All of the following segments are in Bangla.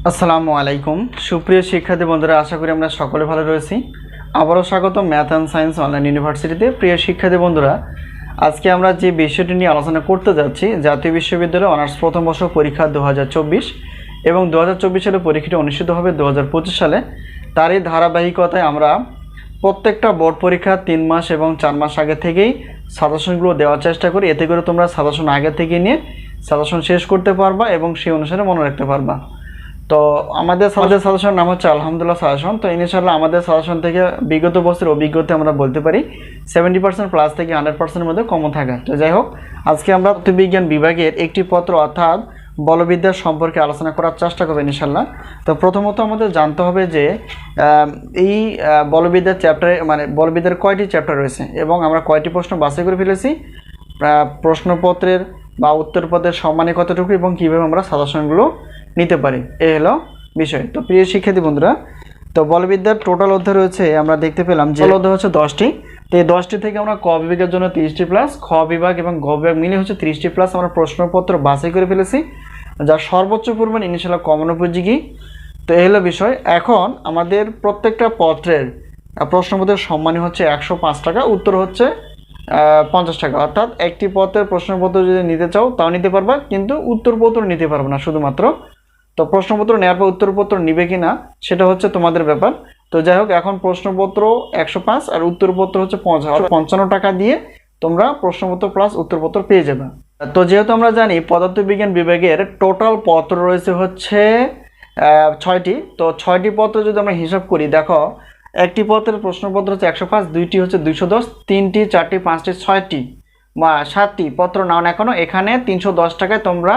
আসসালামু আলাইকুম সুপ্রিয় শিক্ষার্থী বন্ধুরা, আশা করি আমরা সকলে ভালো রয়েছি। আবারও স্বাগত ম্যাথ অ্যান্ড সায়েন্স অনলাইন ইউনিভার্সিটিতে। প্রিয় শিক্ষার্থী বন্ধুরা, আজকে আমরা যে বিষয়টি নিয়ে আলোচনা করতে যাচ্ছি, জাতীয় বিশ্ববিদ্যালয় অনার্স প্রথম বর্ষ পরীক্ষা 2024 এবং 2024 সালে পরীক্ষাটি অনুষ্ঠিত হবে 2025 সালে। তারই ধারাবাহিকতায় আমরা প্রত্যেকটা বোর্ড পরীক্ষা 3 মাস এবং 4 মাস আগে থেকেই সাজেশনগুলো দেওয়ার চেষ্টা করি। এতে করে তোমরা সাজেশন আগে থেকে নিয়ে সাজেশন শেষ করতে পারবা এবং সেই অনুসারে মনে রাখতে পারবা। তো আমাদের সাজেশন নাম হচ্ছে আলহামদুলিল্লাহ সাজেশন। তো ইনশাআল্লাহ আমাদের সাজেশন থেকে বিগত বছরের অভিজ্ঞতা আমরা বলতে পারি 70% প্লাস থেকে 100%-এর মধ্যে কমন থাকা। তো যাই হোক, আজকে আমরা বিজ্ঞান বিভাগের একটি পত্র অর্থাৎ বলবিদ্যা সম্পর্কে আলোচনা করার চেষ্টা করবো ইনশাআল্লাহ। তো প্রথমত আমাদের জানতে হবে যে এই বলবিদ্যার চ্যাপ্টারে বলবিদ্যার কয়টি চ্যাপ্টার রয়েছে এবং আমরা কয়টি প্রশ্ন বাছাই করে ফেলেছি, প্রশ্নপত্রের বা উত্তরপত্রের সম্মানে কতটুকু এবং কীভাবে আমরা সাজেশনগুলো নিতে পারি, এই হলো বিষয়। তো প্রিয় শিক্ষার্থী বন্ধুরা, তো বলবিদ্যার টোটাল অধ্যায় রয়েছে, আমরা দেখতে পেলাম যে অধ্যায় হচ্ছে 10টি। তো এই 10টি থেকে আমরা ক বিভাগের জন্য 30টি প্লাস, খ বিভাগ এবং গ বিভাগ মিলে হচ্ছে 30টি প্লাস আমরা প্রশ্নপত্র বাছাই করে ফেলেছি, যার সর্বোচ্চ পরিমাণ ইনশাআল্লাহ কমন উপযোগী। তো এই হলো বিষয়। এখন আমাদের প্রত্যেকটা পত্রের প্রশ্নপত্রের সম্মানী হচ্ছে 105 টাকা, উত্তর হচ্ছে 50 টাকা। অর্থাৎ একটি পত্রের প্রশ্নপত্র যদি নিতে চাও তাও নিতে পারবা, কিন্তু উত্তরপত্র নিতে পারবে না শুধুমাত্র। তো প্রশ্নপত্র নেওয়ার পর উত্তরপত্র নিবে কি না সেটা হচ্ছে তোমাদের ব্যাপার। তো যাই হোক, এখন প্রশ্নপত্র 105 আর উত্তরপত্র হচ্ছে 55 টাকা দিয়ে তোমরা প্রশ্নপত্র প্লাস উত্তরপত্র পেয়ে যাবে। তো যেহেতু আমরা জানি পদার্থবিজ্ঞান বিভাগের টোটাল পত্র রয়েছে হচ্ছে 6টি। তো 6টি পত্র যদি আমরা হিসাব করি, দেখো একটি পত্রের প্রশ্নপত্র হচ্ছে 105, দুইটি হচ্ছে 210, 3টি 4টি 5টি 6টি বা 7টি পত্র নাও না কেন, এখানে 310 টাকায় তোমরা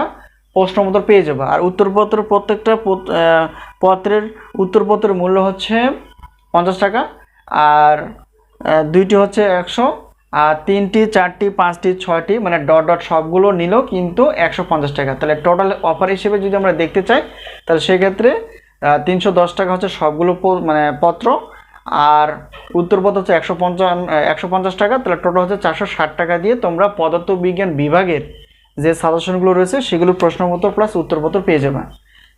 প্রশ্নপত্র পেয়ে যাবে। আর উত্তরপত্র প্রত্যেকটা পত্রের উত্তরপত্রের মূল্য হচ্ছে 50 টাকা, আর দুইটি হচ্ছে 100, আর 3টি 4টি 5টি 6টি মানে ডট ডট সবগুলো নিলেও কিন্তু 150 টাকা। তাহলে টোটাল অফার হিসেবে যদি আমরা দেখতে চাই, তাহলে সেক্ষেত্রে 310 টাকা হচ্ছে সবগুলো পত্র, আর উত্তরপত্র হচ্ছে 150 টাকা। তাহলে টোটাল হচ্ছে 460 টাকা দিয়ে তোমরা পদার্থবিজ্ঞান বিভাগের যে সাজেশনগুলো রয়েছে সেগুলো প্রশ্নপত্র প্লাস উত্তরপত্র পেয়ে যাবে।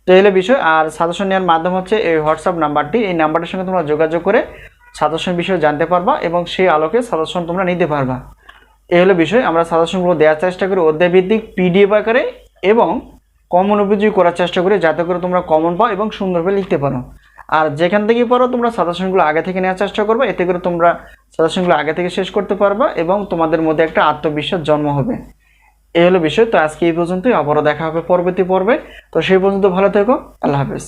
তো এই হলো বিষয়। আর সাজেশন নেওয়ার মাধ্যম হচ্ছে এই হোয়াটসঅ্যাপ নাম্বারটি, এই নাম্বারটির সঙ্গে তোমরা যোগাযোগ করে সাজেশন বিষয়ে জানতে পারবা এবং সেই আলোকে সাজেশন তোমরা নিতে পারবা। এই হলো বিষয়। আমরা সাজেশনগুলো দেওয়ার চেষ্টা করি অধ্যায়ভিত্তিক পিডিএফ আকারে এবং কমন উপযোগী করার চেষ্টা করি, যাতে করে তোমরা কমন পাও এবং সুন্দরভাবে লিখতে পারো। আর যেখান থেকেই পারো তোমরা সাজেশনগুলো আগে থেকে নেওয়ার চেষ্টা করবে, এতে করে তোমরা সাজেশনগুলো আগে থেকে শেষ করতে পারবা এবং তোমাদের মধ্যে একটা আত্মবিশ্বাস জন্ম হবে। এই হলো বিষয়। তো আজকে এই পর্যন্তই, আবারও দেখা হবে পরবর্তী পর্বে। তো সেই পর্যন্ত ভালো থেকো, আল্লাহ হাফেজ।